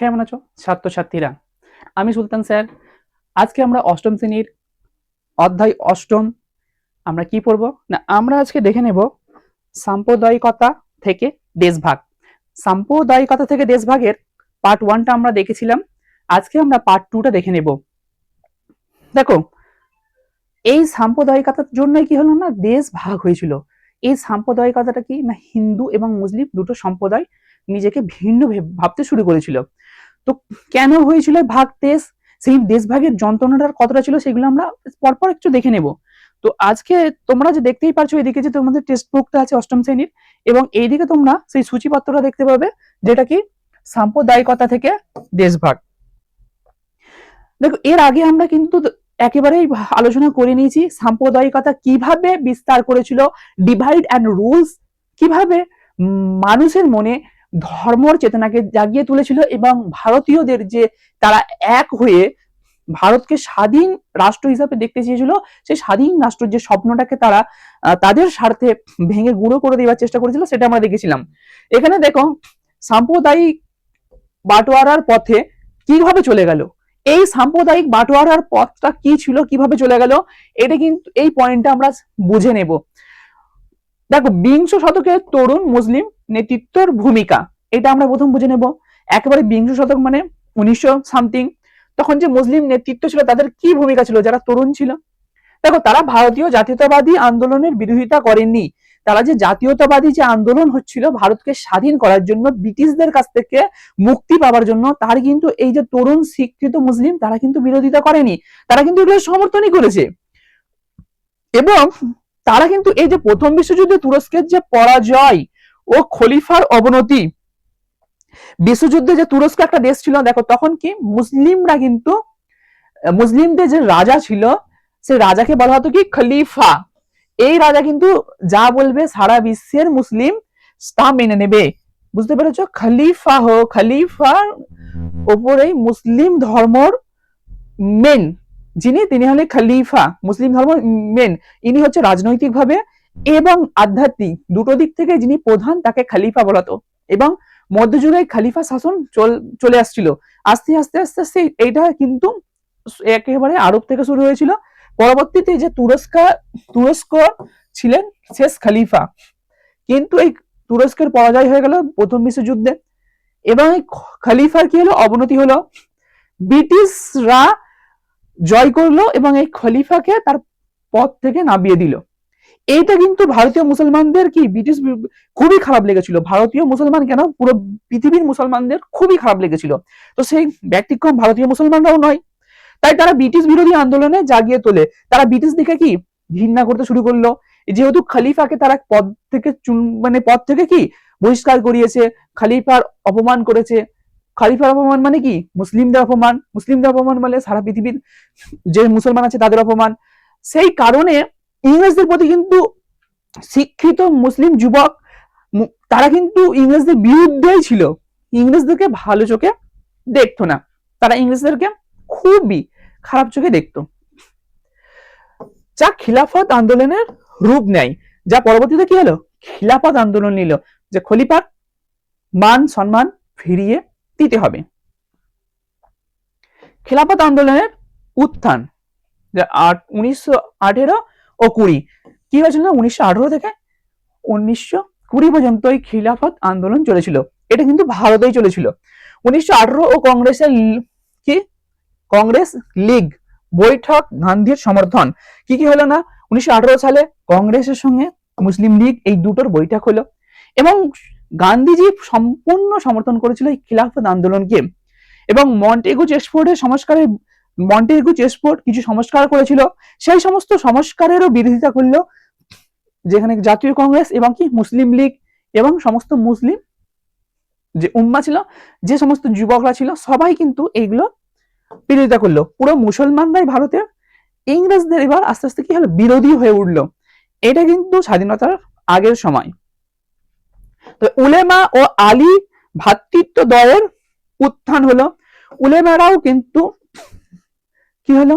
কেমন আছো ছাত্রছাত্রীরা? আমি সুলতান স্যার। আজকে আমরা অষ্টম শ্রেণীর অধ্যায় অষ্টম আমরা কি পড়বো না, আমরা আজকে দেখে নেব সাম্প্রদায়িকতা থেকে দেশভাগ। সাম্প্রদায়িকতা থেকে দেশভাগের পার্ট 1টা আমরা দেখেছিলাম। আজকে আমরা পার্ট 2টা দেখে নেব। দেখো, এই সাম্প্রদায়িকতার জন্যই কি হলো না, দেশ ভাগ হয়েছিল। এই সাম্প্রদায়িকতাটা কি না, হিন্দু এবং মুসলিম দুটো সম্প্রদায় নিজেকে ভিন্ন ভাবতে শুরু করেছিল। তো কেন হয়েছিল ভাগ দেশ, সেই দেশ ভাগের যন্ত্রণাটার কতটা ছিল, সেগুলো আমরা পরপর একটু দেখে নেব। তো আজকে তোমরা যে দেখতেই পারছো, এদিকে যে তোমাদের টেক্সট বুকটা আছে অষ্টম শ্রেণীর, এবং এইদিকে তোমরা সেই সূচিপত্রটা দেখতে পাবে, যেটা কি সাম্প্রদায়িকতা থেকে দেশভাগ। দেখো, এর আগে আমরা কিন্তু একেবারেই আলোচনা করে নিয়েছি সাম্প্রদায়িকতা কিভাবে বিস্তার করেছিল, ডিভাইড অ্যান্ড রুলস কিভাবে মানুষের মনে ধর্মর চেতনাকে জাগিয়ে তুলেছিল, এবং ভারতীয়দের যে তারা এক হয়ে ভারতকে স্বাধীন রাষ্ট্র হিসাবে দেখতে চেয়েছিল, সেই স্বাধীন রাষ্ট্রের যে স্বপ্নটাকে তারা তাদের স্বার্থে ভেঙে গুঁড়ো করে দেওয়ার চেষ্টা করেছিল, সেটা আমরা দেখেছিলাম। এখানে দেখো, সাম্প্রদায়িক বাটোয়ারার পথে কিভাবে চলে গেল, এই সাম্প্রদায়িক বাটোয়ারার পথটা কি ছিল, কিভাবে চলে গেল, এটা কিন্তু এই পয়েন্টটা আমরা বুঝে নেব। দেখো, বিংশ শতকের তরুণ মুসলিম নেতৃত্বর ভূমিকা, এটা আমরা প্রথম বুঝে নেব। একেবারে বিংশ শতক মানে 1900 সামথিং, তখন যে মুসলিম নেতৃত্ব ছিল তাদের কি ভূমিকা ছিল, যারা তরুণ ছিল। দেখো, তারা ভারতীয় জাতীয়তাবাদী আন্দোলনের বিরোধিতা করেননি। তারা যে জাতীয়তাবাদী যে আন্দোলন হচ্ছিল ভারতকে স্বাধীন করার জন্য, ব্রিটিশদের কাছ থেকে মুক্তি পাওয়ার জন্য, তার কিন্তু এই যে তরুণ শিক্ষিত মুসলিম, তারা কিন্তু বিরোধিতা করেনি, তারা কিন্তু এগুলো সমর্থনই করেছে। এবং তারা কিন্তু এই যে প্রথম বিশ্বযুদ্ধে তুরস্কের যে পরাজয় ও খলিফার অবনতি, বিশ্বযুদ্ধে যে তুরস্ক একটা দেশ ছিল, দেখো তখন কি মুসলিমরা কিন্তু, মুসলিমদের যে রাজা ছিল, সেই রাজাকে বলা হতো কি খলিফা। এই রাজা কিন্তু যা বলবে সারা বিশ্বের মুসলিম তা মেনে নেবে। বুঝতে পেরেছো? খলিফার ওপরেই মুসলিম ধর্মর মেন যিনি, তিনি হলেন খলিফা। মুসলিম ধর্ম মেন, ইনি হচ্ছে রাজনৈতিকভাবে এবং আধ্যাত্মিক দুটো দিক থেকে যিনি প্রধান, তাকে খলিফা বলা হতো। এবং মধ্যযুগে খলিফা শাসন চলে আসছিল। আস্তে আস্তে আস্তে আস্তে এইটা কিন্তু একেবারে আরব থেকে শুরু হয়েছিল। পরবর্তীতে যে তুরস্ক ছিলেন শেষ খলিফা, কিন্তু এই তুরস্কের পরাজয় হয়ে গেল প্রথম বিশ্বযুদ্ধে, এবং এই খলিফার কি হলো, অবনতি হলো। ব্রিটিশরা জয় করলো এবং এই খলিফাকে তার পদ থেকে নামিয়ে দিল। এইটা কিন্তু ভারতীয় মুসলমানদের কি ব্রিটিশ খুবই খারাপ লেগেছিল। ভারতীয় মুসলমান কেন, পুরো পৃথিবীর মুসলমানদের খুবই খারাপ লেগেছিল। তো সেই ব্যতিক্রম ভারতীয় মুসলমানরাও নয়। তাই তারা ব্রিটিশ বিরোধী আন্দোলনে জাগিয়ে তোলে। তারা ব্রিটিশ দিকে কি ঘৃণা করতে শুরু করলো, যেহেতু খলিফাকে তারা পদ থেকে কি বহিষ্কার করিয়েছে, খলিফার অপমান করেছে। খলিফার অপমান মানে কি, মুসলিমদের অপমান। মুসলিমদের অপমান মানে সারা পৃথিবীর যে মুসলমান আছে তাদের অপমান। সেই কারণে ইংরেজদের প্রতি কিন্তু শিক্ষিত মুসলিম যুবক, তারা কিন্তু ইংরেজদের বিরুদ্ধেই ছিল। ইংরেজদেরকে ভালো চোখে দেখতো না, তারা ইংরেজদেরকে খুবই খারাপ চোখে দেখতো। যা খিলাফত আন্দোলনের রূপ নেয়, যা পরবর্তীতে কি হলো, খিলাফত আন্দোলন নিল, যে খলিফার মান সম্মান ফিরিয়ে দিতে হবে। খিলাফত আন্দোলনের উত্থান 1918 ও 20, কি হয়েছিল, 1918 থেকে 1920 পর্যন্ত এই খিলাফত আন্দোলন চলেছিল। এটা কিন্তু ভারতেই চলেছিল। 1918 ও কংগ্রেস লীগ বৈঠক, গান্ধীর সমর্থন। কি কি হলো না, 1918 সালে কংগ্রেসের সঙ্গে মুসলিম লীগ এই দুটোর বৈঠক হলো, এবং গান্ধীজি সম্পূর্ণ সমর্থন করেছিল এই খিলাফত আন্দোলনকে। এবং মন্টেগু চেসফোর্ড কিছু সংস্কার করেছিল, সেই সমস্ত সংস্কারেরও বিরোধিতা করলো, যেখানে জাতীয় কংগ্রেস এবং কি মুসলিম লীগ এবং সমস্ত মুসলিম যে উম্মা ছিল, যে সমস্ত যুবকরা ছিল, সবাই কিন্তু এইগুলো বিরোধিতা করলো। পুরো মুসলমানরাই ভারতের ইংরেজদের এবার আস্তে আস্তে কি হলো, বিরোধী হয়ে উঠলো। এটা কিন্তু স্বাধীনতার আগের সময়। তো উলেমা ও আলী ভ্রাতৃত্ব দয়ের উত্থান হলো। উলেমারাও কিন্তু কি হলো,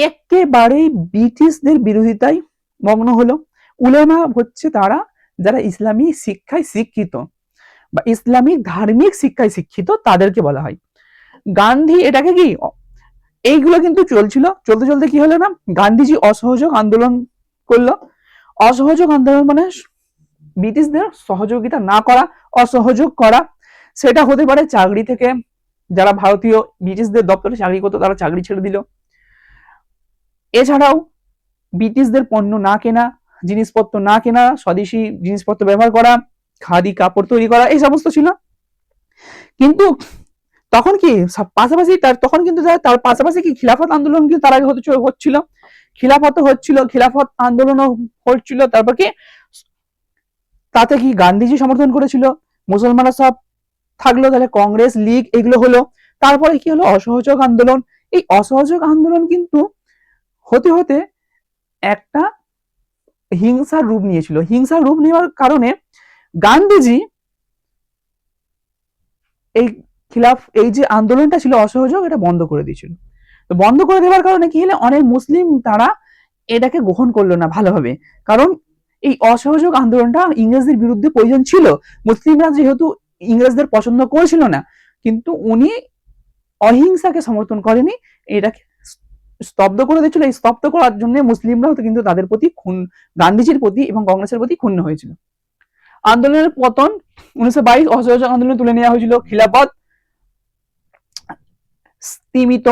একেবারেই ব্রিটিশদের বিরোধিতায় মগ্ন হলো। উলেমা হচ্ছে তারা যারা ইসলামী শিক্ষায় শিক্ষিত। বা ইসলামিক ধার্মিক শিক্ষায় শিক্ষিত তাদেরকে বলা হয়। গান্ধী এটাকে কি, এইগুলো কিন্তু চলছিল, চলতে চলতে কি হলো না, গান্ধীজি অসহযোগ আন্দোলন করলো। অসহযোগ আন্দোলন মানে ব্রিটিশদের সহযোগিতা না করা, অসহযোগ করা। সেটা হতে পারে চাকরি থেকে, যারা ভারতীয় ব্রিটিশদের দপ্তরে চাকরি করতো তারা চাকরি ছেড়ে দিল। এছাড়াও ব্রিটিশদের পণ্য না কেনা, জিনিসপত্র না কেনা, স্বদেশি জিনিসপত্র ব্যবহার করা, খাদি কাপড় তৈরি করা, এই সমস্ত ছিল। কিন্তু তখন কি পাশাপাশি তখন কিন্তু তার পাশাপাশি কি খিলাফত আন্দোলন কিন্তু তার আগে হচ্ছিল, খিলাফত আন্দোলনও হচ্ছিল। তারপর কি তাতে কি গান্ধীজি সমর্থন করেছিল, মুসলমানরা সব থাকলো, তাহলে কংগ্রেস লীগ এগুলো হলো। তারপরে কি হলো, অসহযোগ আন্দোলন। এই অসহযোগ আন্দোলন কিন্তু হতে হতে একটা হিংসার রূপ নিয়েছিল। হিংসার রূপ নেওয়ার কারণে গান্ধীজি এই যে আন্দোলনটা ছিল অসহযোগ, এটা বন্ধ করে দিয়েছিল। তো বন্ধ করে দেওয়ার কারণে কি হলো, অনেক মুসলিম তারা এটাকে গ্রহণ করলো না ভালোভাবে। কারণ এই অসহযোগ আন্দোলনটা ইংরেজদের বিরুদ্ধে প্রয়োজন ছিল, মুসলিমরা যেহেতু ইংরেজদের পছন্দ করেছিল না, কিন্তু উনি অহিংসাকে সমর্থন করেনি, এটাকে স্তব্ধ করে দিয়েছিল। এই স্তব্ধ করার জন্য মুসলিমরাও কিন্তু তাদের প্রতি গান্ধীজির প্রতি এবং কংগ্রেসের প্রতি ক্ষুণ্ণ হয়েছিল। আন্দোলনের পতন 1922 অসহযোগ আন্দোলনে তুলে নেওয়া হয়েছিল খিলাফত। স্তীমিত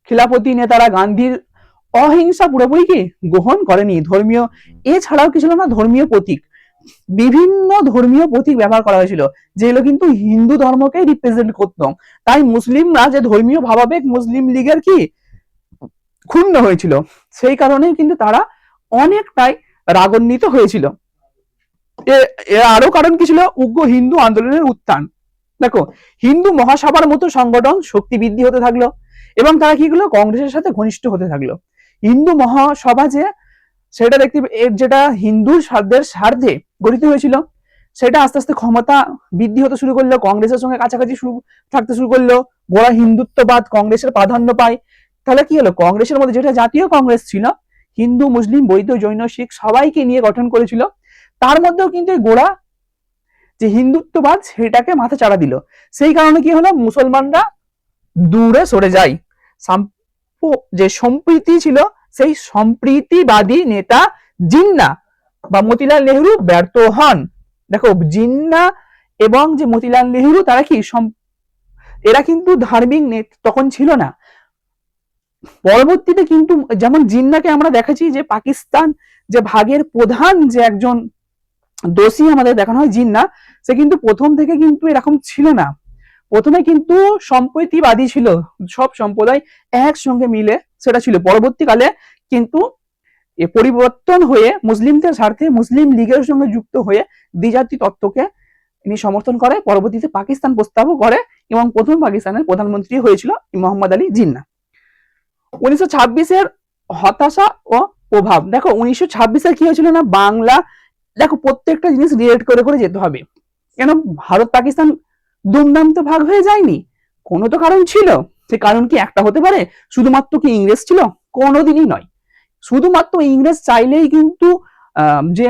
খিলাফতি নেতারা গান্ধীর অহিংসা পুরোপুরি কি গ্রহণ করেনি। ধর্মীয়, এছাড়াও কি ছিল না, ধর্মীয় প্রতীক, বিভিন্ন ধর্মীয় প্রতীক ব্যবহার করা হয়েছিল, যেগুলো কিন্তু হিন্দু ধর্মকে রিপ্রেজেন্ট করত। তাই মুসলিমরা যে ধর্মীয় ভাবাবেগ মুসলিম লীগের কি ক্ষুণ্ণ হয়েছিল, সেই কারণে কিন্তু তারা অনেকটাই রাগান্বিত হয়েছিল। আরো কারণ কি ছিল, উগ্র হিন্দু আন্দোলনের উত্থান। দেখো, হিন্দু মহাসভার মতো সংগঠন শক্তি বৃদ্ধি হতে থাকলো এবং তারা কি হলো, কংগ্রেসের সাথে ঘনিষ্ঠ হতে থাকলো। হিন্দু মহাসভা যে, সেটা দেখতে, যেটা হিন্দু স্বার্থে গঠিত হয়েছিল, সেটা আস্তে আস্তে ক্ষমতা বৃদ্ধি হতে শুরু করলো, কংগ্রেসের সঙ্গে কাছাকাছি থাকতে শুরু করলো। গোড়া হিন্দুত্ববাদ কংগ্রেসের প্রাধান্য পায়। তাহলে কি হলো, কংগ্রেসের মধ্যে যেটা জাতীয় কংগ্রেস ছিল, হিন্দু মুসলিম বৌদ্ধ জৈন শিখ সবাইকে নিয়ে গঠন করেছিল, তার মধ্যেও কিন্তু গোড়া যে হিন্দুত্ববাদ সেটাকে মাথা চাড়া দিল। সেই কারণে কি হলো, মুসলমানরা দূরে সরে যায়। যে সম্প্রীতি ছিল, সেই সম্প্রীতিবাদী নেতা জিন্না বা মতিলাল নেহরু ব্যর্থ হন। দেখো, জিন্না এবং যে মতিলাল নেহরু, তারা কি এরা কিন্তু ধার্মিক নেতা তখন ছিল না। পরবর্তীতে কিন্তু যেমন জিন্নাকে আমরা দেখেছি যে পাকিস্তান যে ভাগের প্রধান যে একজন দোষী আমাদের দেখানো হয় জিন্না, সে কিন্তু প্রথম থেকে কিন্তু এরকম ছিল না। প্রথমে কিন্তু সম্প্রীতিবাদী ছিল, সব সম্প্রদায় একসঙ্গে মিলে সেটা ছিল। পরবর্তীকালে কিন্তু পরিবর্তন হয়ে মুসলিমদের স্বার্থে মুসলিম লীগের সঙ্গে যুক্ত হয়ে দ্বিজাতি তত্ত্বকে ইনি সমর্থন করে। পরবর্তীতে পাকিস্তান প্রস্তাবও করে এবং প্রথম পাকিস্তানের প্রধানমন্ত্রী হয়েছিল মোহাম্মদ আলী জিন্না। 1926-এর হতাশা ও প্রভাব। দেখো, 1926-এর কি হয়েছিল না, বাংলা, দেখো প্রত্যেকটা জিনিস রিলেট করে করে যেতে হবে। কেন ভারত পাকিস্তান দুমদাম তো ভাগ হয়ে যায়নি, কোনো তো কারণ ছিল। সে কারণ কি একটা হতে পারে, শুধুমাত্র কি ইংরেজ ছিল? কোনোদিনই নয়। শুধুমাত্র ইংরেজ চাইলেই কিন্তু যে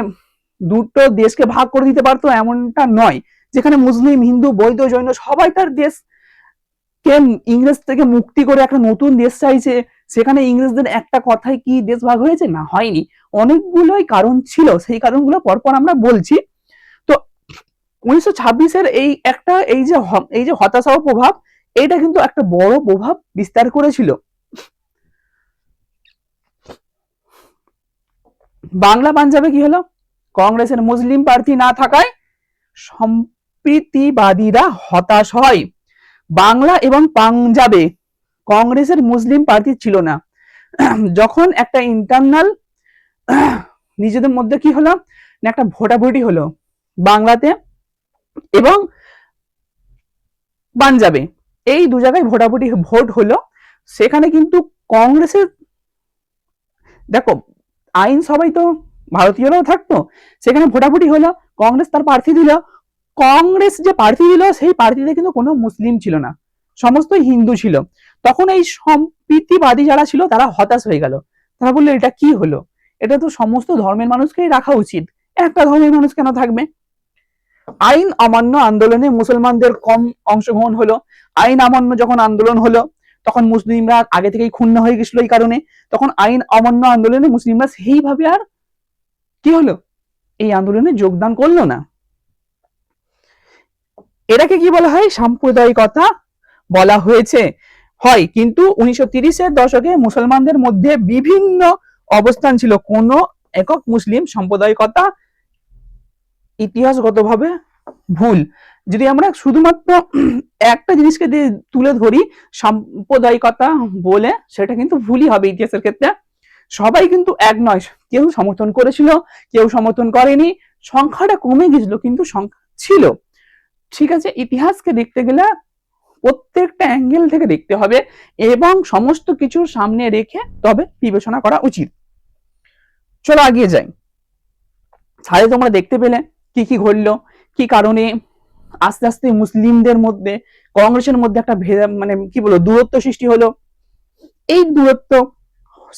দুটো দেশকে ভাগ করে দিতে পারতো এমনটা নয়। যেখানে মুসলিম হিন্দু বৌদ্ধ জৈন সবাই তার দেশকে ইংরেজ থেকে মুক্তি করে একটা নতুন দেশ চাইছে, সেখানে ইংরেজদের একটা কথায় কি দেশ ভাগ হয়েছে? না, হয়নি। অনেকগুলোই কারণ ছিল, সেই কারণগুলো পরপর আমরা বলছি। তো 1926-এর এই যে হতাশা ও প্রভাব, এটা কিন্তু একটা বড় প্রভাব বিস্তার করেছিল। বাংলা পাঞ্জাবে কি হলো, কংগ্রেসের মুসলিম প্রার্থী না থাকায় সম্প্রীতিবাদীরা হতাশ হয়। বাংলা এবং পাঞ্জাবে কংগ্রেসের মুসলিম প্রার্থী ছিল না। যখন একটা ইন্টারনাল নিজেদের মধ্যে কি হলো, একটা ভোটাভুটি হলো বাংলাতে এবং পাঞ্জাবে, এই দু জায়গায় ভোট হলো। সেখানে কিন্তু কংগ্রেসের, দেখো আইন সবাই তো ভারতীয়রাও থাকতো, সেখানে ভোটাভুটি হলো, কংগ্রেস তার প্রার্থী দিল। কংগ্রেস যে প্রার্থী দিল, সেই প্রার্থীতে কিন্তু কোনো মুসলিম ছিল না, সমস্তই হিন্দু ছিল। তখন এই সম্প্রীতিবাদী যারা ছিল তারা হতাশ হয়ে গেল। তারা বললো, এটা কি হলো, এটা তো সমস্ত ধর্মের মানুষকেই রাখা উচিত, একটা ধর্মের মানুষ কেন থাকবে? আইন অমান্য আন্দোলনে মুসলমানদের কম অংশগ্রহণ হলো। আইন অমান্য যখন আন্দোলন হলো তখন মুসলিমরা আগে থেকেই ক্ষুণ্ণ হয়ে গেছিল এই কারণে, তখন আইন অমান্য আন্দোলনে মুসলিমরা সেইভাবে আর কি হলো, এই আন্দোলনে যোগদান করলো না। এটাকে কি বলা হয়, সাম্প্রদায়িকতা বলা হয়েছে। হয় কিন্তু 1930-এর দশকে মুসলমানদের মধ্যে বিভিন্ন অবস্থান ছিল, কোন একক মুসলিম সাম্প্রদায়িকতা ইতিহাসগতভাবে ভুল। যদি আমরা শুধুমাত্র একটা জিনিসকে দিয়ে তুলে ধরি সাম্প্রদায়িকতা বলে, সেটা কিন্তু ভুলই হবে ইতিহাসের ক্ষেত্রে। সবাই কিন্তু এক নয়, কেউ সমর্থন করেছিল, কেউ সমর্থন করেনি, সংখ্যাটা কমে গেছিল কিন্তু সংখ্যা ছিল। ঠিক আছে, ইতিহাসকে দেখতে গেলে প্রত্যেকটা অ্যাঙ্গেল থেকে দেখতে হবে এবং সমস্ত কিছুর সামনে রেখে তবে বিবেচনা করা উচিত। চলো এগিয়ে যাই। তাহলে তোমরা দেখতে পেলে কি কি ঘটলো, কি কারণে আস্তে আস্তে মুসলিমদের মধ্যে কংগ্রেসের মধ্যে একটা মানে কি বলবো দূরত্ব সৃষ্টি হলো। এই দূরত্ব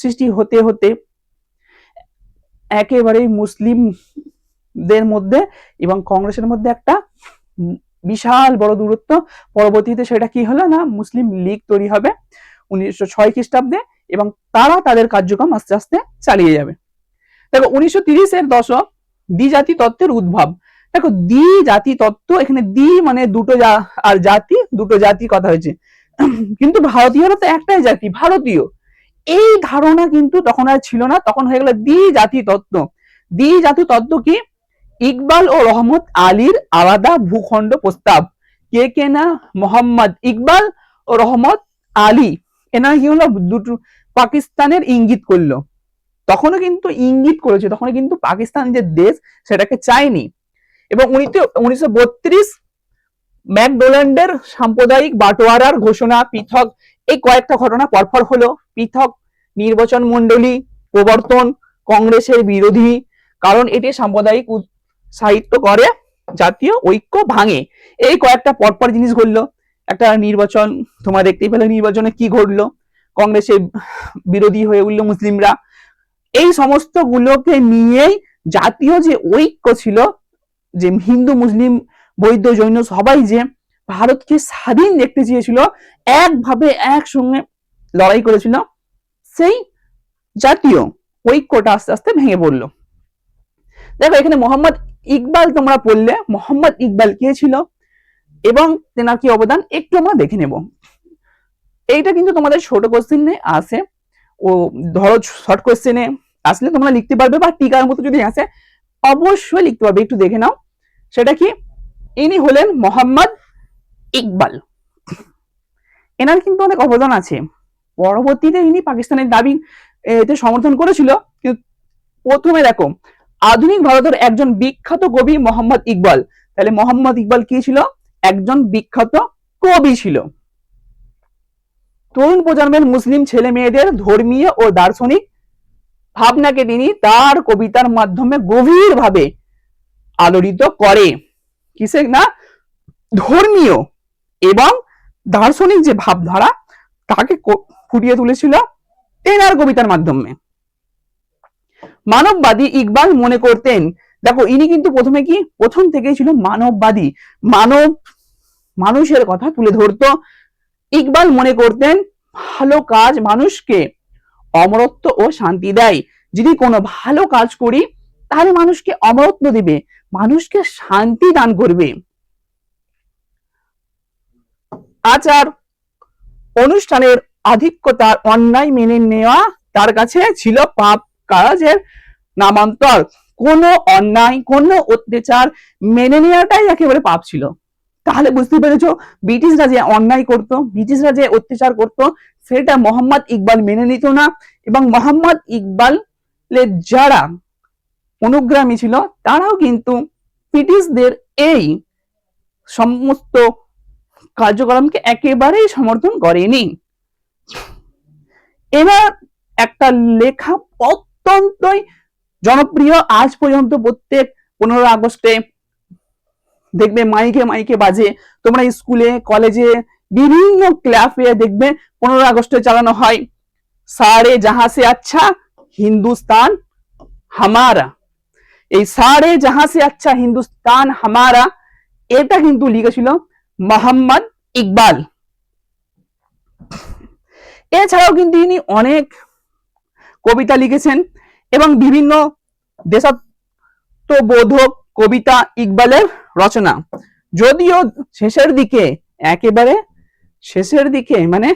সৃষ্টি হতে হতে একেবারে মুসলিমদের মধ্যে এবং কংগ্রেসের মধ্যে একটা বিশাল বড় দূরত্ব। পরবর্তীতে সেটা কি হলো না, মুসলিম লীগ তৈরি হবে 1906 খ্রিস্টাব্দে এবং তারা তাদের কার্যক্রম আস্তে আস্তে চালিয়ে যাবে। দেখো 1930-এর দশক দ্বিজাতি তত্ত্বের উদ্ভব। দেখো দ্বিজাতি তত্ত্ব, এখানে দ্বি মানে দুটো আর জাতি, দুটো জাতি কথা হয়েছে, কিন্তু ভারতীয়রা তো একটাই জাতি, ভারতীয়। এই ধারণা কিন্তু তখন আর ছিল না, তখন হয়ে গেল দ্বিজাতি তত্ত্ব। দ্বিজাতি তত্ত্ব কি, ইকবাল ও রহমত আলীর আলাদা ভূখণ্ড প্রস্তাব। কে না, মোহাম্মদ ইকবাল ও রহমত আলী, এনারা কি হলো দুটো পাকিস্তানের ইঙ্গিত করলো। তখনও কিন্তু ইঙ্গিত করেছে, তখন কিন্তু পাকিস্তান যে দেশ সেটাকে চায়নি। এবং 1932 ম্যাকডোনাল্ডের সাম্প্রদায়িক বাটোয়ারার ঘোষণা, পৃথক এই কয়েকটা ঘটনা পরপর হলো। পৃথক নির্বাচন মন্ডলী প্রবর্তন, কংগ্রেসের বিরোধী, কারণ এটি সাম্প্রদায়িক সাহিত্য করে, জাতীয় ঐক্য ভাঙে। এই কয়েকটা পরপর জিনিস ঘটলো। একটা নির্বাচন তোমরা দেখতেই পেলে, নির্বাচনে কি ঘটলো, কংগ্রেসের বিরোধী হয়ে উঠলো মুসলিমরা। এই সমস্ত গুলোকে নিয়েই জাতীয় যে ঐক্য ছিল, যে হিন্দু মুসলিম বৌদ্ধ জৈন সবাই যে ভারতকে স্বাধীন দেখতে চেয়েছিল, একভাবে একসঙ্গে লড়াই করেছিল, সেই জাতীয় ঐক্যটা আস্তে আস্তে ভেঙে পড়লো। দেখো এখানে মোহাম্মদ ইকবাল তোমরা পড়লে, মোহাম্মদ ইকবাল কে ছিল এবং তেনার কি অবদান একটু আমরা দেখে নেব। এইটা কিন্তু তোমাদের ছোট কোশ্চেনে আসে, ও ধরো শর্ট কোশ্চেনে আসলে তোমরা লিখতে পারবে, বা টিকার মতো যদি আসে অবশ্যই লিখতে পারবে। একটু দেখে নাও সেটা কি। ইনি হলেন মোহাম্মদ ইকবাল। এনার কিন্তু অনেক অবদান আছে। পরবর্তীতে ইনি পাকিস্তানের দাবি এতে সমর্থন করেছিল, কিন্তু প্রথমে দেখো আধুনিক ভারতের একজন বিখ্যাত কবি মোহাম্মদ ইকবাল। তাহলে মোহাম্মদ ইকবাল কি ছিল, একজন বিখ্যাত কবি ছিল। তরুণ প্রজন্মের মুসলিম ছেলে মেয়েদের ধর্মীয় ও দার্শনিক ভাবনাকে তিনি তার কবিতার মাধ্যমে গভীরভাবে আলোড়িত করে। কিসে না, ধর্মীয় এবং দার্শনিক যে ভাবধারা তাকে ফুটিয়ে তুলেছিল তেনার কবিতার মাধ্যমে। মানববাদী ইকবাল মনে করতেন, দেখো ইনি কিন্তু প্রথমে কি, প্রথম থেকেই ছিল মানববাদী, মানুষের কথা তুলে ধরতো। ইকবাল মনে করতেন ভালো কাজ মানুষকে অমরত্ব ও শান্তি দেয়। যদি কোনো ভালো কাজ করি তাহলে মানুষকে অমরত্ব দিবে, মানুষকে শান্তি দান করবে। আচার অনুষ্ঠানের আধিক্যতার অন্যায় মেনে নেওয়া তার কাছে ছিল পাপ কাজের নামান্তর। কোনো অন্যায়, কোনো অত্যাচার মেনে নেওয়াটাই একেবারে পাপ ছিল। তাহলে বুঝতে পেরেছো, ব্রিটিশরা যে অন্যায় করত, ব্রিটিশরা যে অত্যাচার করত, সেটা মোহাম্মদ ইকবাল মেনে নিত না। এবং মোহাম্মদ ইকবালের যারা অনুগ্রামী ছিল তারাও কিন্তু ব্রিটিশদের এই সমস্ত কার্যক্রমকে একেবারেই সমর্থন করেনি। এবার একটা লেখা অত্যন্তই জনপ্রিয়, আজ পর্যন্ত প্রত্যেক 15 আগস্টে দেখবে মাইকে মাইকে বাজে, তোমরা স্কুলে কলেজে বিভিন্ন ক্লাবে দেখবে 15 আগস্টে চালানো হয়, সারে জাহাঁ সে আচ্ছা হিন্দুস্তান হামারা। এই সারে জাহাঁ সে আচ্ছা হিন্দুস্তান হামারা, এটা কিন্তু লিখেছিল মোহাম্মদ ইকবাল। এছাড়াও কিন্তু ইনি অনেক কবিতা লিখেছেন এবং বিভিন্ন দেশাত্মবোধক কবিতা ইকবালের রচনা। যদিও শেষের দিকে, একেবারে শেষের দিকে মানে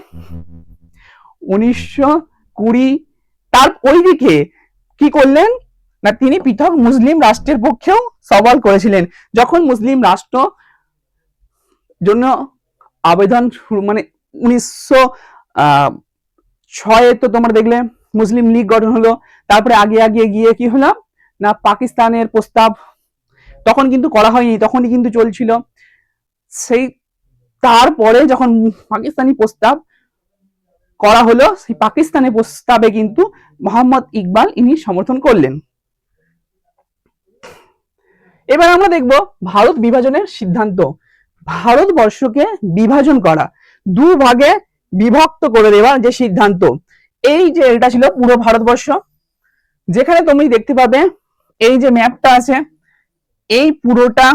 1920 তার ওই দিকে কি করলেন না, তিনি পৃথক মুসলিম রাষ্ট্রের পক্ষেও সওয়াল করেছিলেন। যখন মুসলিম রাষ্ট্র জন্য আবেদন মানে 1906 তো তোমরা দেখলে মুসলিম লীগ গঠন হলো। তারপরে আগে আগে গিয়ে কি হলো না, পাকিস্তানের প্রস্তাব তখন কিন্তু করা হয়নি, তখনই কিন্তু চলছিল। সেই তারপরে যখন পাকিস্তানি প্রস্তাব করা হলো, সেই পাকিস্তানের প্রস্তাবে কিন্তু মোহাম্মদ ইকবাল ইনি সমর্থন করলেন। এবার আমরা দেখব ভারত বিভাজনের সিদ্ধান্ত। ভারতবর্ষকে বিভাজন করা, দুভাগে বিভক্ত করে দেওয়ার যে সিদ্ধান্ত, এই যে এটা ছিল পুরো ভারতবর্ষ। যেখানে তুমি দেখতে পাবে এই যে ম্যাপটা আছে, এই পুরোটা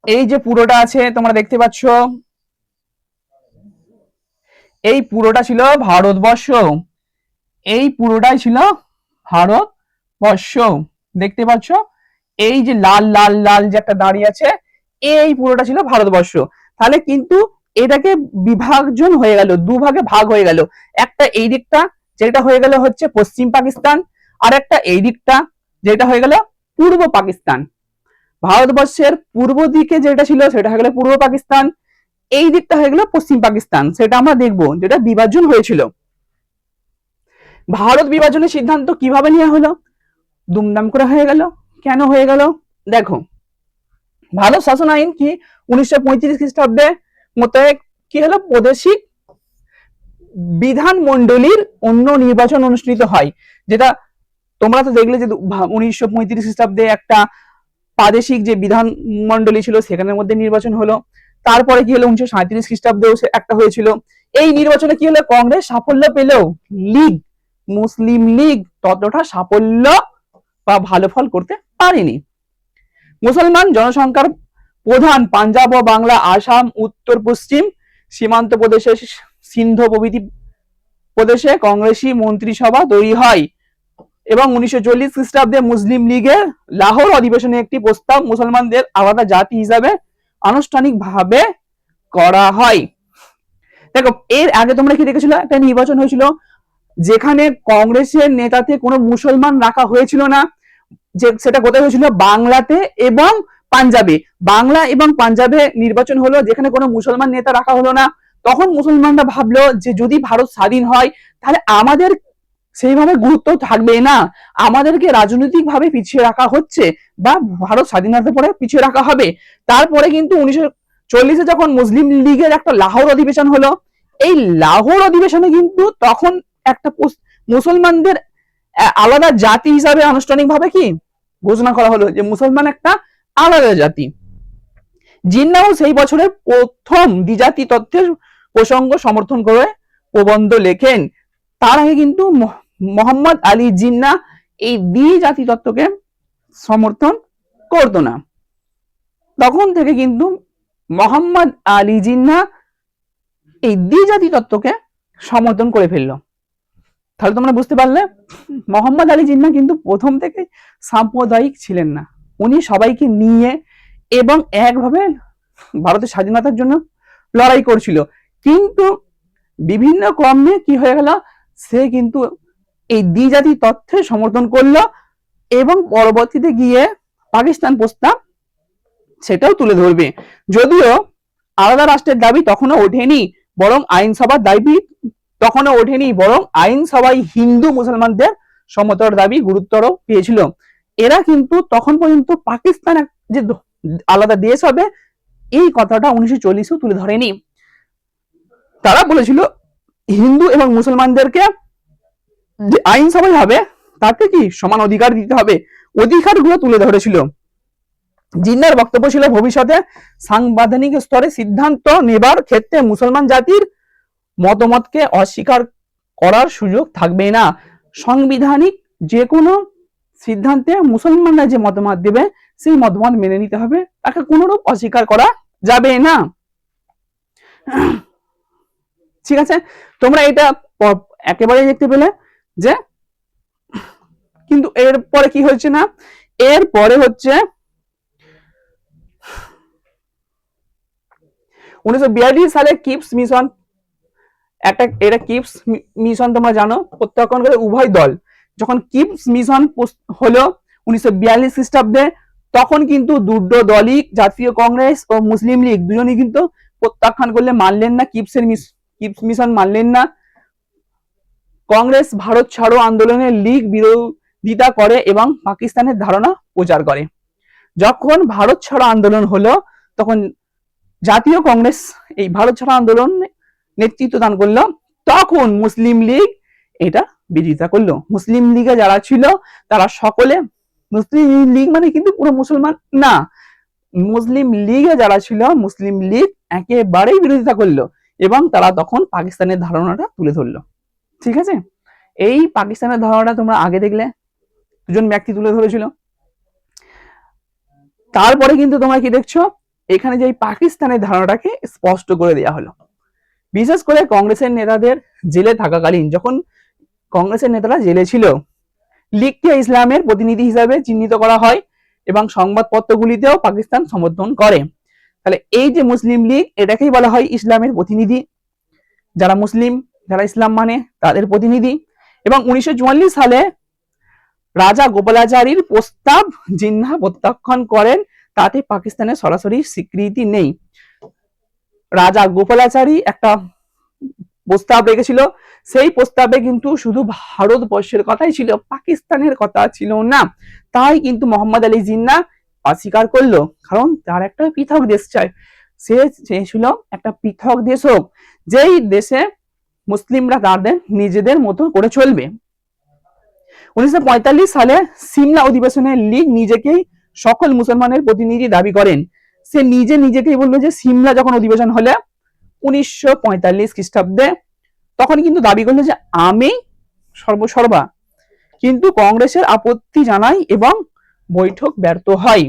এই যে পুরোটা আছে তোমরা দেখতে পাচ্ছ, এই পুরোটা ছিল ভারতবর্ষ, এই পুরোটাই ছিল ভারতবর্ষ। দেখতে পাচ্ছ এই যে লাল লাল লাল যে একটা দাঁড়িয়ে আছে, এই পুরোটা ছিল ভারতবর্ষ। তাহলে কিন্তু এটাকে বিভাজন হয়ে গেল, দুভাগে ভাগ হয়ে গেল। একটা এই দিকটা যেটা হয়ে গেল হচ্ছে পশ্চিম পাকিস্তান, আর একটা এই দিকটা যেটা হয়ে গেল পূর্ব পাকিস্তান। ভারতবর্ষের পূর্ব দিকে যেটা ছিল সেটা হয়ে গেল পূর্ব পাকিস্তান, এই দিকটা হয়ে গেল পশ্চিম পাকিস্তান। সেটা আমরা দেখবো যেটা বিভাজন হয়েছিল। ভারত বিভাজনের সিদ্ধান্ত কিভাবে নেওয়া হলো? দুমদাম করে হয়ে গেল। কেন হয়ে গেল দেখো, ভারত শাসন আইন কি 1935 খ্রিস্টাব্দে মোতাবেক কি হলো, প্রাদেশিক বিধানমন্ডলীর অন্য নির্বাচন অনুষ্ঠিত হয়। যেটা তোমরা তো দেখলে যে 1935 খ্রিস্টাব্দে একটা প্রাদেশিক যে বিধানমন্ডলী ছিল সেখানের মধ্যে নির্বাচন হলো। তারপরে কি হলো 1937 খ্রিস্টাব্দেও একটা হয়েছিল। এই নির্বাচনে কি হলো, কংগ্রেস সাফল্য পেলেও লীগ, মুসলিম লীগ ততটা সাফল্য বা ভালো ফল করতে পারেনি। মুসলমান জনসংখ্যার প্রধান পাঞ্জাব ও বাংলা, আসাম, উত্তর পশ্চিম সীমান্ত প্রদেশে, সিন্ধু প্রভৃতি প্রদেশে কংগ্রেসি মন্ত্রিসভা তৈরি হয় এবং 1940 খ্রিস্টাব্দে মুসলিম লীগের লাহোর অধিবেশনে একটি প্রস্তাব মুসলমানদের আলাদা জাতি হিসাবে আনুষ্ঠানিকভাবে করা হয়। দেখো এর আগে তোমরা কি দেখেছিল, একটা নির্বাচন হয়েছিল যেখানে কংগ্রেসের নেতাতে কোনো মুসলমান রাখা হয়েছিল না। যে সেটা কোথায় হয়েছিল, বাংলাতে এবং পাঞ্জাবে। বাংলা এবং পাঞ্জাবে নির্বাচন হলো যেখানে কোনো মুসলমান নেতা রাখা হলো না। তখন মুসলমানরা ভাবলো যে যদি ভারত স্বাধীন হয় তাহলে আমাদের সেইভাবে গুরুত্ব থাকবে না, আমাদেরকে রাজনৈতিক ভাবে পিছিয়ে রাখা হচ্ছে বা ভারত স্বাধীনতার পরে পিছিয়ে রাখা হবে। তারপরে কিন্তু 1940-এ যখন মুসলিম লীগের একটা লাহোর অধিবেশন হলো, এই লাহোর অধিবেশনে কিন্তু তখন একটা মুসলমানদের আলাদা জাতি হিসাবে আনুষ্ঠানিকভাবে কি ঘোষণা করা হলো যে মুসলমান একটা আলাদা জাতি। জিন্নাও সেই বছরের প্রথম দ্বিজাতি তত্ত্বের প্রসঙ্গ সমর্থন করে প্রবন্ধ লেখেন। তার আগে কিন্তু মোহাম্মদ আলী জিন্না এই দ্বিজাতি তত্ত্বকে সমর্থন করতো না। তখন থেকে কিন্তু মোহাম্মদ আলী জিন্না এই দ্বিজাতি তত্ত্বকে সমর্থন করে ফেললো। তাহলে তোমরা বুঝতে পারলে মোহাম্মদ আলী জিন্না কিন্তু প্রথম থেকে সাম্প্রদায়িক ছিলেন না, উনি সবাইকে নিয়ে এবং একভাবে ভারতের স্বাধীনতার জন্য লড়াই করছিল। কিন্তু বিভিন্ন ক্রমে কি হয়ে গেল, সে কিন্তু এই দ্বিজাতি তত্ত্বে সমর্থন করলো এবং পরবর্তীতে গিয়ে পাকিস্তান প্রস্তাব সেটাও তুলে ধরবে। যদিও আলাদা রাষ্ট্রের দাবি তখনও ওঠেনি, বরং আইনসভার দাবি তখনও ওঠেনি, বরং আইনসভায় হিন্দু মুসলমানদের সমতার দাবি গুরুত্বর পেয়েছিল। এরা কিন্তু তখন পর্যন্ত পাকিস্তান যে আলাদা দেশ হবে এই কথাটা 1940-এও তুলে ধরেনি। তারা বলেছিল হিন্দু এবং মুসলমানদেরকে যে আইনসভায় হবে তাতে কি সমান অধিকার দিতে হবে, অধিকারগুলো তুলে ধরেছিল। জিন্নার বক্তব্য ছিল ভবিষ্যতে সাংবিধানিক স্তরে সিদ্ধান্ত নেবার ক্ষেত্রে মুসলমান জাতির মতামতকে অস্বীকার করার সুযোগ থাকবে না। সাংবিধানিক যে কোনো সিদ্ধান্তে মুসলমানরা যে মতামত দেবে সেই মতামত মেনে নিতে হবে, তাকে কোনোরূপ অস্বীকার করা যাবে না। ঠিক আছে, তোমরা এটা একেবারে দেখতে পেলে যে, কিন্তু এরপরে কি হচ্ছে না, এরপরে হচ্ছে 1942 সালে কিপস মিশন, এটা কিপস মিশন তোমরা জানো, প্রত্যাখ্যান করে উভয় দল যখন কিপস মিশন হলো 1942 খ্রিস্টাব্দে, তখন কিন্তু দুটো দলই জাতীয় কংগ্রেস ও মুসলিম লীগ দুজনই কিন্তু প্রত্যাখ্যান করলে, মানলেন না, কিপস মিশন মানলেন না। কংগ্রেস ভারত ছাড়ো আন্দোলনের লীগ বিরোধিতা করে এবং পাকিস্তানের ধারণা প্রচার করে। যখন ভারত ছাড়ো আন্দোলন হলো তখন জাতীয় কংগ্রেস এই ভারত ছাড়ো আন্দোলন নেতৃত্ব দান করলো, তখন মুসলিম লীগ এটা বিরোধিতা করলো। মুসলিম লীগে যারা ছিল তারা সকলে, মুসলিম লীগ মানে কিন্তু পুরো মুসলমান না, মুসলিম লীগে যারা ছিল মুসলিম লীগ একেবারেই বিরোধিতা করলো এবং তারা তখন পাকিস্তানের ধারণাটা তুলে ধরলো। ঠিক আছে, এই পাকিস্তানের ধারণাটা তোমরা আগে দেখলে দুজন ব্যক্তি তুলে ধরেছিল। তারপরে কিন্তু তোমরা কি দেখছো, এখানে যে পাকিস্তানের ধারণাটাকে স্পষ্ট করে দেওয়া হলো। বিশেষ করে কংগ্রেসের নেতাদের জেলে থাকাকালীন, যখন কংগ্রেসের নেতারা জেলে ছিল, লীগকে ইসলামের প্রতিনিধি হিসাবে চিহ্নিত করা হয় এবং সংবাদপত্রগুলিতেও পাকিস্তান সমর্থন করে। তাহলে এই যে মুসলিম লীগ, এটাকেই বলা হয় ইসলামের প্রতিনিধি, যারা মুসলিম, যারা ইসলাম মানে তাদের প্রতিনিধি। এবং 1944 সালে রাজা গোপালাচারীর প্রস্তাব জিন্নাহ প্রত্যাখ্যান করেন, তাতে পাকিস্তানের সরাসরি স্বীকৃতি নেই। রাজা গোপালাচারী একটা প্রস্তাব রেখেছিল, সেই প্রস্তাবে কিন্তু শুধু ভারতবর্ষের কথাই ছিল, পাকিস্তানের কথা ছিল না। তাই কিন্তু মোহাম্মদ আলী জিন্নাহ অস্বীকার করলো, কারণ তার একটা পৃথক দেশ চাই, সে চেয়েছিল একটা পৃথক দেশ হোক, যেই দেশে মুসলিমরা তাদের নিজেদের মতো করে চলবে। 1945 সালে সিমলা অধিবেশনে লীগ নিজেকেই সকল মুসলমানের প্রতিনিধি দাবি করেন। সে নিজেকেই বললো যে সিমলা যখন অধিবেশন হলে 1945 খ্রিস্টাব্দে, তখন কিন্তু দাবি করলো যে আমি সর্বসর্বা, কিন্তু কংগ্রেসের আপত্তি জানায় এবং বৈঠক ব্যর্থ হয়।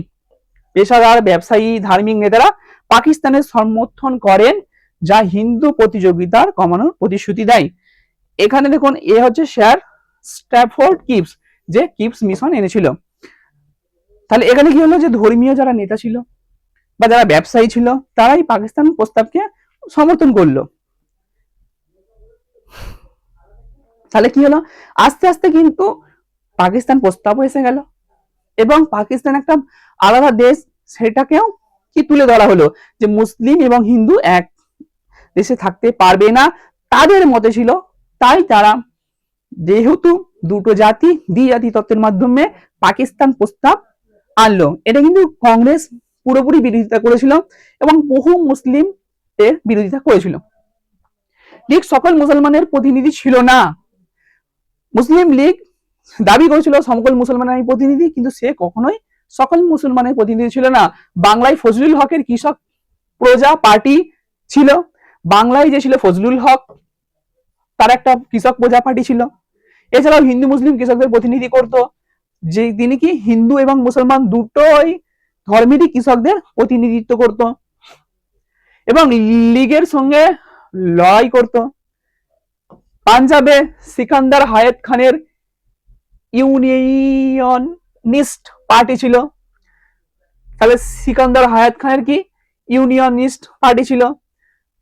পেশাদার, ব্যবসায়ী, ধার্মিক নেতারা পাকিস্তানের সমর্থন করেন, যা হিন্দু প্রতিযোগিতার কমানোর প্রতিশ্রুতি দেয়। এখানে দেখুন, এ হচ্ছে স্যার স্ট্র্যাফোর্ড কিপস, যে কিপস মিশন এনেছিল। তাহলে এখানে কি হলো, যে ধর্মীয় যারা নেতা ছিল বা যারা ব্যবসায়ী ছিল, তারাই পাকিস্তান প্রস্তাবকে সমর্থন করলো। তাহলে কি হলো, আস্তে আস্তে কিন্তু পাকিস্তান প্রস্তাবও এসে গেল এবং পাকিস্তান একটা আলাদা দেশ, সেটাকেও কি তুলে ধরা হলো যে মুসলিম এবং হিন্দু এক দেশে থাকতে পারবে না, তাদের মতে ছিল। তাই তারা যেহেতু দুটো জাতি দ্বিজাতি তত্ত্বের মাধ্যমে পাকিস্তান প্রস্তাব আনলো, এটা কিন্তু কংগ্রেস পুরোপুরি বিরোধিতা করেছিল এবং বহু মুসলিম এর বিরোধিতা করেছিল। লীগ সকল মুসলমানের প্রতিনিধি ছিল না। মুসলিম লীগ দাবি করেছিল সকল মুসলমানের প্রতিনিধি, কিন্তু সে কখনোই সকল মুসলমানের প্রতিনিধি ছিল না। বাংলায় ফজলুল হকের কৃষক প্রজা পার্টি ছিল, বাংলায় যে ছিল ফজলুল হক, তার একটা কৃষক প্রজা পার্টি ছিল। এছাড়াও হিন্দু মুসলিম কৃষকদের প্রতিনিধি করত, যে তিনি কি হিন্দু এবং মুসলমান দুটোই ধর্মেরই কৃষকদের প্রতিনিধিত্ব করত এবং লীগের সঙ্গে লড়াই করত। পাঞ্জাবে সিকান্দার হায়াত খানের ইউনিয়নিস্ট পার্টি ছিল। তাহলে সিকান্দার হায়াত খানের কি ইউনিয়নিস্ট পার্টি ছিল,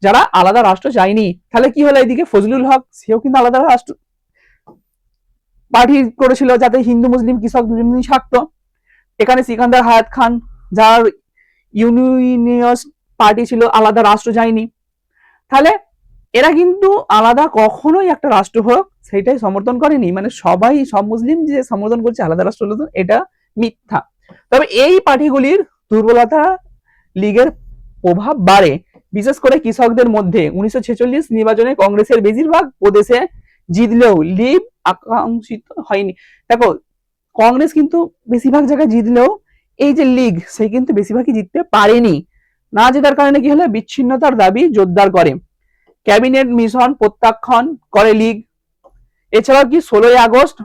যারা আলাদা রাষ্ট্র চায়নি। তাহলে কি হলো, এদিকে ফজলুল হক, সেও কিন্তু আলাদা রাষ্ট্র পার্টি করেছিল, যাতে হিন্দু মুসলিম কৃষক দুজনই থাকতো। এখানে সিকান্দার হায়াত খান, যার ইউনিয়নিস্ট পার্টি ছিল, আলাদা রাষ্ট্র চায়নি। তাহলে এরা কিন্তু আলাদা কখনোই একটা রাষ্ট্র হোক সেটাই সমর্থন করেনি, মানে সব মুসলিম যে সমর্থন করছে আলাদা রাষ্ট্র, এটা মিথ্যা। তবে এই পার্টিগুলির দুর্বলতা লীগের প্রভাব বাড়ে, বিশেষ করে কৃষকদের মধ্যে। 1946 নির্বাচনে কংগ্রেসের বেশিরভাগ প্রদেশে জিতলেও লীগ আকাঙ্ক্ষিত হয়নি। দেখো, কংগ্রেস কিন্তু বেশিরভাগ জায়গায় জিতলেও এই যে লীগ, সে কিন্তু বেশিরভাগই জিততে পারেনি। না জেতার কারণে কি হলো, বিচ্ছিন্নতার দাবি জোরদার করে। ক্যাবিনেট মিশন প্রত্যাখ্যান করে লীগ, এছাড়াও কি 16 আগস্ট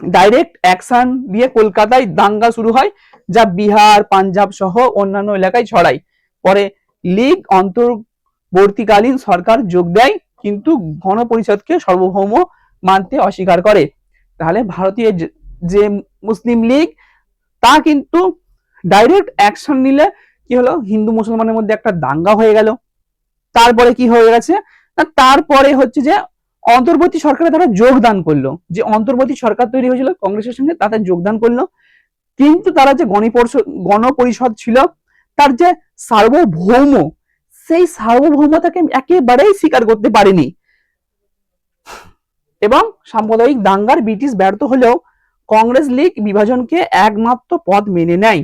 ডাইরেক্ট অ্যাকশন দিয়ে কলকাতায় দাঙ্গা শুরু হয়, যা বিহার, পাঞ্জাব সহ অন্যান্য এলাকায় ছড়ায়। পরে লীগ অন্তর্বর্তীকালীন সরকার যোগ দেয়, কিন্তু গণপরিষদকে সার্বভৌম মানতে অস্বীকার করে। তাহলে ভারতীয় যে মুসলিম লীগ তা কিন্তু ডাইরেক্ট অ্যাকশন নিলে কি হলো, হিন্দু মুসলমানের মধ্যে একটা দাঙ্গা হয়ে গেল। তারপরে কি হয়ে গেছে না, তারপরে হচ্ছে যে অন্তর্বর্তী সরকারে তারা যোগদান করলো, যে অন্তর্বর্তী সরকার তৈরি হয়েছিল কংগ্রেসের সঙ্গে তাতে যোগদান করলো। কিন্তু তারা যে গণপরিষদ ছিল তার যে সার্বভৌম, সেই সার্বভৌমতাকে একেবারেই স্বীকার করতে পারেনি। এবং সাম্প্রদায়িক দাঙ্গার ব্রিটিশ ব্যর্থ হলেও কংগ্রেস লীগ বিভাজনকে একমাত্র পথ মেনে নেয়,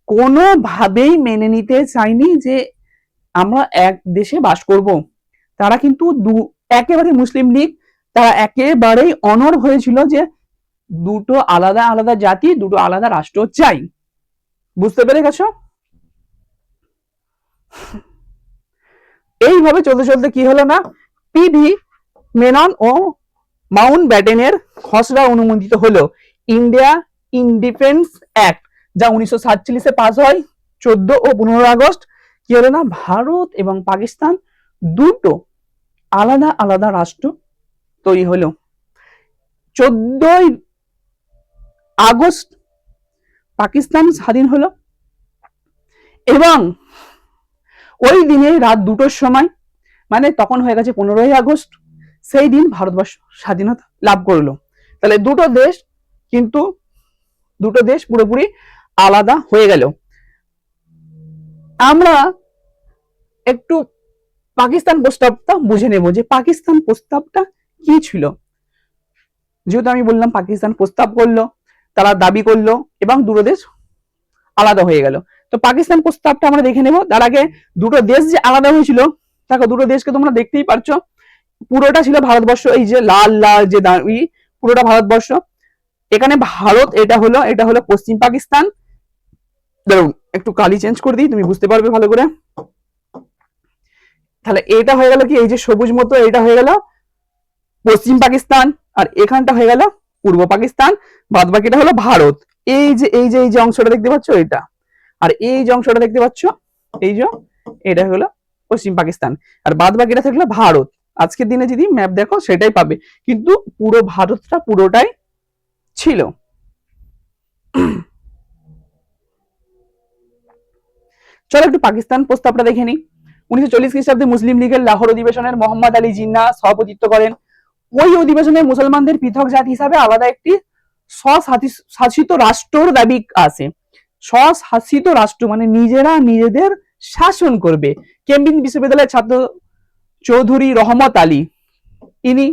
কোনোভাবেই মেনে নিতে চায়নি যে আমরা এক দেশে বাস করব। তারা কিন্তু একেবারে মুসলিম লীগ তারা একেবারেই অনড় হয়েছিল যে দুটো আলাদা আলাদা জাতি, দুটো আলাদা রাষ্ট্র চাই। বুঝতে পেরে গেছো? এইভাবে চলতে চলতে কি হলো না, পিভি মেনন ও মাউন্ট ব্যাটেনের খসড়া অনুমোদিত হলো ইন্ডিয়া ইন্ডিপেন্ডেন্স অ্যাক্ট, যা 1947-এ পাস হয়। 14 ও 15 আগস্ট কি হলো না, ভারত এবং পাকিস্তান দুটো আলাদা আলাদা রাষ্ট্র তৈরি হলো। 14 আগস্ট পাকিস্তান স্বাধীন হলো এবং ওই দিনে রাত 2টোর সময়, মানে তখন হয়ে গেছে 15ই আগস্ট, সেই দিন ভারতবর্ষ স্বাধীনতা লাভ করলো। তাহলে দুটো দেশ কিন্তু দুটো দেশ পুরোপুরি আলাদা হয়ে গেল। আমরা একটু পাকিস্তান প্রস্তাবটা বুঝে নেব যে পাকিস্তান প্রস্তাবটা কি ছিল। যেহেতু আমি বললাম পাকিস্তান প্রস্তাব করলো, তারা দাবি করলো এবং দুটো দেশ আলাদা হয়ে গেল। তো পাকিস্তান প্রস্তাবটা আমরা দেখে নেব। তার আগে দুটো দেশ যে আলাদা হয়েছিল, দেখো দুটো দেশকে তোমরা দেখতেই পারছো, পুরোটা ছিল ভারতবর্ষ, এই যে লাল লাল যে দাবি পুরোটা ভারতবর্ষ। এখানে ভারত এটা হলো পশ্চিম পাকিস্তান। দেখুন একটু কালি চেঞ্জ করে দিই, তুমি বুঝতে পারবে ভালো করে। তাহলে এটা হয়ে গেল কি, এই যে সবুজ মতো এটা হয়ে গেল পশ্চিম পাকিস্তান, আর এখানটা হয়ে গেল পূর্ব পাকিস্তান, বাদ বাকিটা হলো ভারত। এই যে অংশটা দেখতে পাচ্ছ এটা, আর এই যে অংশটা দেখতে পাচ্ছ এই যে এটা হলো পশ্চিম পাকিস্তান, আর বাদ বাকিটা থাকলো ভারত। আজকের দিনে যদি ম্যাপ দেখো সেটাই পাবে, কিন্তু পুরো ভারতটা পুরোটাই ছিল। চলো একটু পাকিস্তান প্রস্তাবটা দেখে নিই। 1940 খ্রিস্টাব্দে মুসলিম লীগের লাহোর অধিবেশনের মোহাম্মদ আলী জিন্না সভাপতিত্ব করেন। ওই অধিবেশনে মুসলমানদের পৃথক জাতি হিসাবে আলাদা একটি স্বশাসিত রাষ্ট্রের দাবি আছে। স্বশাসিত রাষ্ট্র মানে নিজেরা নিজেদের শাসন করবে। কেমব্রিজ বিশ্ববিদ্যালয়ের ছাত্র চৌধুরী রহমত আলী, ইনি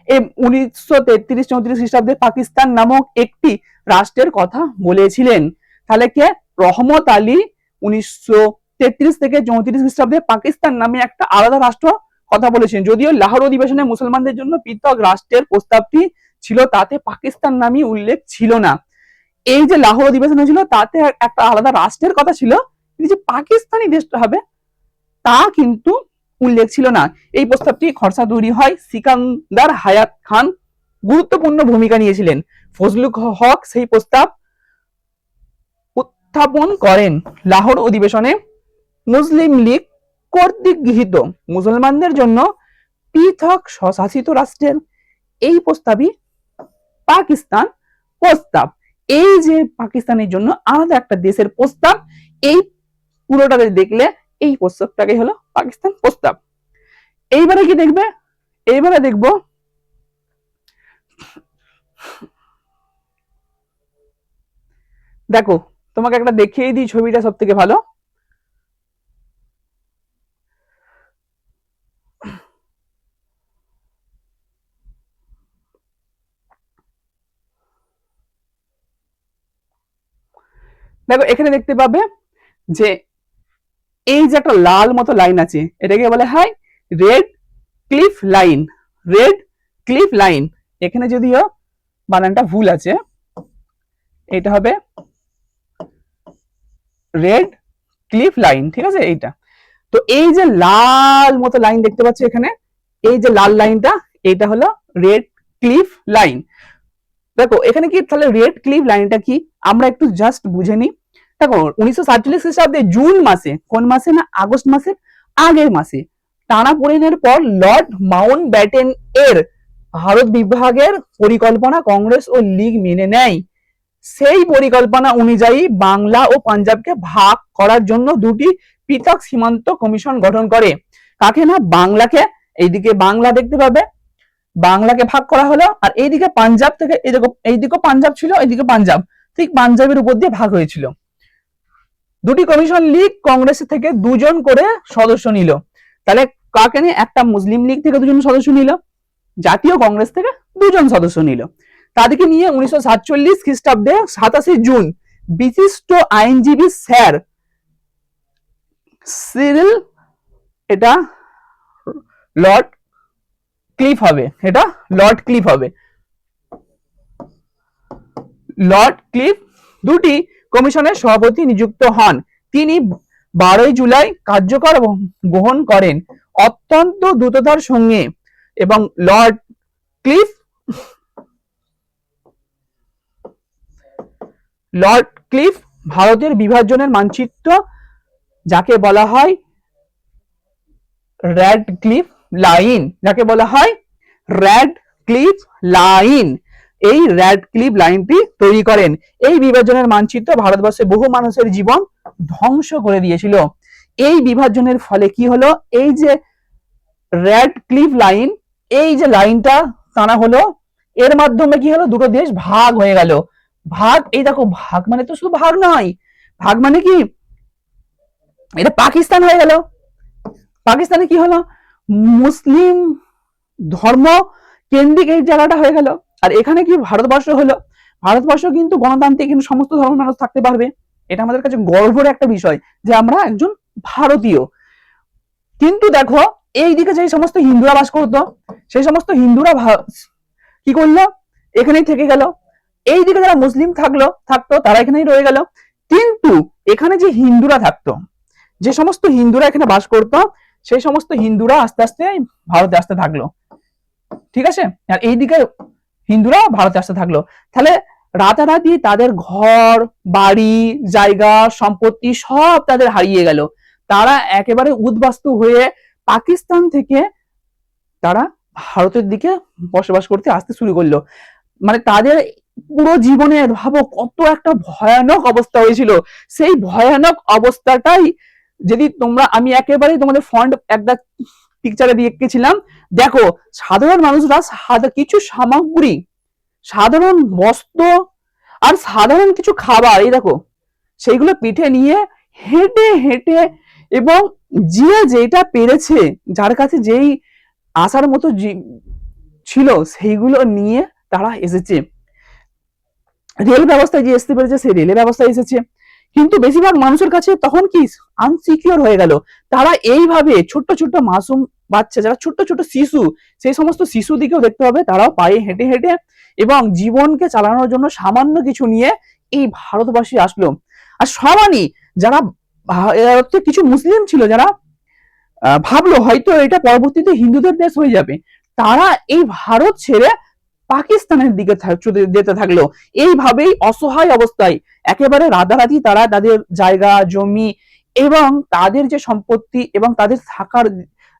1933-34 খ্রিস্টাব্দে পাকিস্তান নামক একটি রাষ্ট্রের কথা বলেছিলেন। তাহলে কে, রহমত আলী 1933 থেকে 34 খ্রিস্টাব্দে পাকিস্তান নামে একটা আলাদা রাষ্ট্র কথা বলেছেন। যদিও লাহোর অধিবেশনে মুসলমানদের জন্য পৃথক রাষ্ট্রের প্রস্তাবটি ছিল, তাতে পাকিস্তান নামই উল্লেখ ছিল না। এই যে লাহোর অধিবেশন ছিল তাতে একটা আলাদা রাষ্ট্রের কথা ছিল, কিন্তু যে পাকিস্তানি দেশটা হবে তা কিন্তু উল্লেখ ছিল না। এই প্রস্তাবটি খসড়া তৈরি হয়, সিকান্দার হায়াত খান গুরুত্বপূর্ণ ভূমিকা নিয়েছিলেন। ফজলুল হক সেই প্রস্তাব উত্থাপন করেন। লাহোর অধিবেশনে মুসলিম লীগ কর্তৃক গৃহীত মুসলমানদের জন্য পৃথক স্বশাসিত রাষ্ট্রের এই প্রস্তাবই পাকিস্তান প্রস্তাব। এই যে পাকিস্তানের জন্য আলাদা একটা দেশের প্রস্তাব, এই পুরোটা দেখলে এই প্রস্তাবটাকে হলো পাকিস্তান প্রস্তাব। এইবারে কি দেখবে, এইবারে দেখব দেখো তোমাকে একটা দেখিয়ে দিই ছবিটা সব থেকে ভালো। দেখো এখানে দেখতে পাবে যে এই যে একটা লাল মতো লাইন আছে, এটাকে বলে হয় red cliff line. Red cliff line, এখানে যদিও বানানটা ভুল আছে, এটা হবে রেড ক্লিফ লাইন, ঠিক আছে এইটা। তো এই যে লাল মতো লাইন দেখতে পাচ্ছ এখানে, এই যে লাল লাইনটা এটা হলো রেড ক্লিফ লাইন। দেখো এখানে কি তাহলে রেড ক্লিফ লাইনটা কি আমরা একটু জাস্ট বুঝে নিই। দেখো 1947 খ্রিস্টাব্দে জুন মাসে, কোন মাসে না আগস্ট মাসের আগের মাসে, টানাপোড়েনের পর লর্ড মাউন্ট ব্যাটেন এর ভারত বিভাগের পরিকল্পনা কংগ্রেস ও লীগ মেনে নেয়। সেই পরিকল্পনা অনুযায়ী বাংলা ও পাঞ্জাবকে ভাগ করার জন্য দুটি পৃথক সীমান্ত কমিশন গঠন করে। কাকে না, বাংলাকে, এইদিকে বাংলা দেখতে পাবে, বাংলাকে ভাগ করা হলো, আর এইদিকে পাঞ্জাব থেকে, এইদিকে পাঞ্জাব ছিল, এইদিকে পাঞ্জাব, ঠিক পাঞ্জাবের উপর দিয়ে ভাগ হয়েছিল। দুটি কমিশন লীগ কংগ্রেস থেকে দুজন করে সদস্য নিল। তাহলে কাকে নিয়ে, একটা মুসলিম লীগ থেকে দুজন সদস্য নিল, জাতীয় কংগ্রেস থেকে দুজন সদস্য নিল। তাদেরকে নিয়ে 1947 খ্রিস্টাব্দে 27 জুন বিশিষ্ট আইনজীবী স্যার সিরিল, এটা লর্ড ক্লিফ হবে, এটা লর্ড ক্লিফ হবে, লর্ড ক্লিফ দুটি কমিশনের সভাপতি নিযুক্ত হন। তিনি 12 জুলাই কার্যকর গ্রহণ করেন অত্যন্ত দ্রুততার সঙ্গে, এবং লর্ড ক্লিফ ভারতের বিভাজনের মানচিত্র, যাকে বলা হয় রেড ক্লিফ লাইন, যাকে বলা হয় রেড ক্লিফ লাইন, এই রেড ক্লিফ লাইনটি তৈরি করেন। এই বিভাজনের মানচিত্র ভারতবর্ষে বহু মানুষের জীবন ধ্বংস করে দিয়েছিল। এই বিভাজনের ফলে কি হলো, এই যে রেড ক্লিফ লাইন, এই যে লাইনটা টানা হলো, এর মাধ্যমে কি হলো, দুটো দেশ ভাগ হয়ে গেল। ভাগ, এই দেখো ভাগ মানে তো শুধু ভাগ নয়, ভাগ মানে কি, এটা পাকিস্তান হয়ে গেল। পাকিস্তানে কি হলো, মুসলিম ধর্ম কেন্দ্রিক এই জায়গাটা হয়ে গেল। আর এখানে কি ভারতবর্ষ হলো, ভারতবর্ষ কিন্তু গণতান্ত্রিক, কিন্তু সমস্ত ধর্মের মানুষ থাকতে পারবে। এটা আমাদের কাছে গর্বের একটা বিষয় যে আমরা একজন ভারতীয়। কিন্তু দেখো এইদিকে যে সমস্ত হিন্দুরা বাস করতো, সেই সমস্ত হিন্দুরা কি করলো, এখানেই থেকে গেল। এইদিকে যারা মুসলিম থাকতো তারা এখানেই রয়ে গেল। কিন্তু এখানে যে হিন্দুরা থাকতো, যে সমস্ত হিন্দুরা এখানে বাস করতো, সেই সমস্ত হিন্দুরা আস্তে আস্তে ভারতে আসতে থাকলো, ঠিক আছে। আর এইদিকে হিন্দুরা ভারতে আসতে থাকলো। তাহলে রাতারাতি তাদের ঘর বাড়ি জায়গা সম্পত্তি সব তাদের হারিয়ে গেল। তারা একেবারে উদ্বাস্তু হয়ে পাকিস্তান থেকে তারা ভারতের দিকে বসবাস করতে আসতে শুরু করলো। মানে তাদের পুরো জীবনে ভাবো কত একটা ভয়ানক অবস্থা হয়েছিল। সেই ভয়ানক অবস্থাটাই যদি তোমরা, আমি একেবারে তোমাদের ফন্ট একটা পিকচারে দিয়ে এঁকেছিলাম, দেখো সাধারণ মানুষরা কিছু সামগ্রী, সাধারণ বস্ত্র আর সাধারণ কিছু খাবার, এই দেখো সেইগুলো পিঠে নিয়ে হেঁটে হেঁটে, এবং যে যেটা পেরেছে, যার কাছে যেই আসার মতো ছিল, সেইগুলো নিয়ে তারা এসেছে। রেল ব্যবস্থায় যে আসতে পেরেছে, সেই রেলের ব্যবস্থায় এসেছে। কিন্তু বেশিরভাগ মানুষের কাছে তখন কি আনসিকিউর হয়ে গেল। তারা এইভাবে ছোট্ট ছোট্ট মাসুম বাচ্চা, যারা ছোট্ট ছোট্ট শিশু, সেই সমস্ত শিশু দিকেও দেখতে হবে, তারাও পায়ে হেঁটে হেঁটে এবং জীবনকে চালানোর জন্য সামান্য কিছু নিয়ে এই ভারতবর্ষে আসলো। আর সমানই যারা কিছু মুসলিম ছিল, যারা ভাবলো হয়তো এটা পরবর্তীতে হিন্দুদের দেশ হয়ে যাবে, তারা এই ভারত ছেড়ে পাকিস্তানের দিকে যেতে থাকলো। এইভাবেই অসহায় অবস্থায় একেবারে রাতারাতি তারা তাদের জায়গা জমি এবং তাদের যে সম্পত্তি এবং তাদের থাকার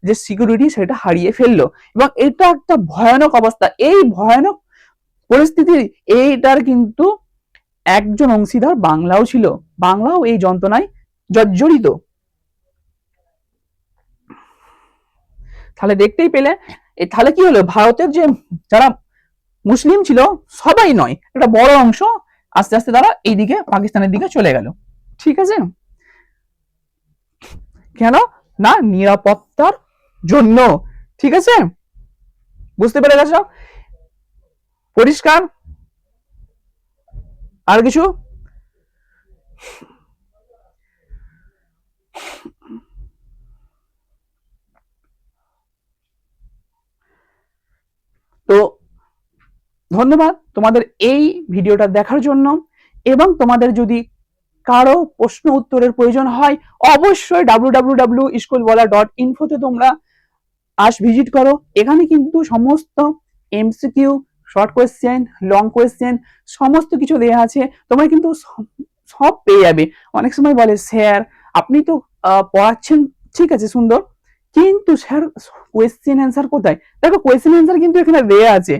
যে সিকিউরিটি, সেটা হারিয়ে ফেললো। এবং এটা একটা ভয়ানক অবস্থা। এই ভয়ানক পরিস্থিতির এইটার কিন্তু একজন অংশীদার বাংলাও ছিল, বাংলাও এই যন্ত্রণায় জর্জরিত। তাহলে দেখতেই পেলে, তাহলে কি হলো, ভারতের যে যারা মুসলিম ছিল সবাই নয়, একটা বড় অংশ আস্তে আস্তে তারা এইদিকে পাকিস্তানের দিকে চলে গেল। ঠিক আছে, কেন না, নিরাপত্তার জন্য। ঠিক আছে, বুঝতে পেরে গেছ, পরিষ্কার? আর কিছু? তো ধন্যবাদ তোমাদের এই ভিডিওটা দেখার জন্য। এবং তোমাদের যদি কারো প্রশ্ন উত্তরের প্রয়োজন হয়, অবশ্যই www.schoolwala.info তে তোমরা ভিজিট করো। এখানে কিন্তু সমস্ত MCQ short question, long question সমস্ত কিছু দেওয়া আছে, তোমরা কিন্তু সব পেয়ে যাবে। অনেক সময় বলে স্যার আপনি তো পড়াচ্ছেন ঠিক আছে সুন্দর, কিন্তু স্যার কোয়েশ্চেন অ্যান্সার কোথায়? দেখো কোয়েশ্চেন অ্যান্সার কিন্তু এখানে দেয়া আছে,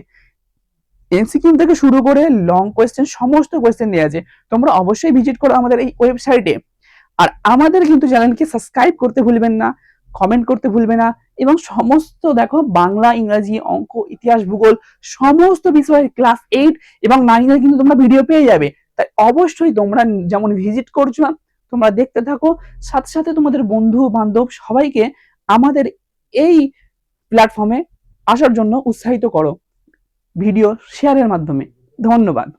এমসিকিউ থেকে শুরু করে লং কোয়েশ্চেন সমস্ত কোয়েশ্চেন দেওয়া আছে। তোমরা অবশ্যই ভিজিট করো আমাদের এই ওয়েবসাইটে। আর আমাদের কিন্তু চ্যানেলকে সাবস্ক্রাইব করতে ভুলবেন না, কমেন্ট করতে ভুলবে না, এবং সমস্ত দেখো বাংলা, ইংরাজি, অঙ্ক, ইতিহাস, ভূগোল সমস্ত বিষয়ে ক্লাস 8 এবং 9 এর কিন্তু তোমরা ভিডিও পেয়ে যাবে। তাই অবশ্যই তোমরা যেমন ভিজিট করছো তোমরা দেখতে থাকো, সাথে সাথে তোমাদের বন্ধু বান্ধব সবাইকে আমাদের এই প্ল্যাটফর্মে আসার জন্য উৎসাহিত করো ভিডিও শেয়ারের মাধ্যমে। ধন্যবাদ।